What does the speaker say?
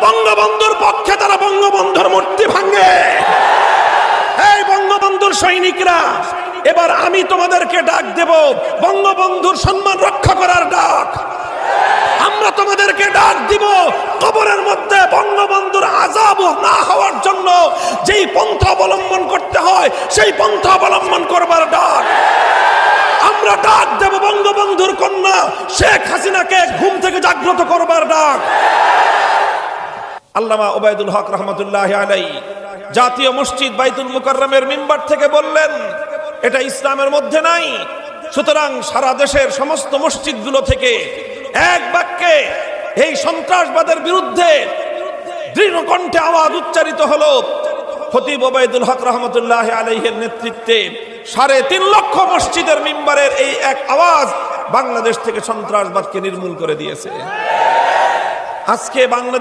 বঙ্গবন্ধুর পক্ষে তারা বঙ্গবন্ধুর মূর্তি ভাঙে। এই বঙ্গবন্ধুর সৈনিকরা, এবার আমি তোমাদেরকে ডাক দেব, বঙ্গবন্ধুর সম্মান রক্ষা করার ডাক। আমরা তোমাদেরকে ডাক দিব, কবরের মধ্যে বঙ্গবন্ধুর আযাব না হওয়ার জন্য যেই পন্থা অবলম্বন করতে হয় সেই পন্থা অবলম্বন করবার ডাক। আমরা ডাক দেব বঙ্গবন্ধুর কন্যা শেখ হাসিনাকে ঘুম থেকে জাগ্রত করবার ডাক। আল্লামা ওবায়দুল হক রহমতুল্লাহি আলাইহি জাতীয় মসজিদ বাইতুল মুকাররমের মিম্বার থেকে বললেন, এটা ইসলামের মধ্যে নাই। সুতরাং সারা দেশের সমস্ত মসজিদগুলো থেকে এক বাক্যে এই সন্ত্রাসবাদের বিরুদ্ধে দৃঢ় কণ্ঠে আওয়াজ উচ্চারিত হলো। খতিব ওবায়দুল হক রহমতুল্লাহি আলাইহির নেতৃত্বে ৩.৫ লক্ষ মসজিদের মিম্বারের এই এক আওয়াজ বাংলাদেশ থেকে সন্ত্রাসবাদকে নির্মূল করে দিয়েছে। আজকে বাংলাদেশ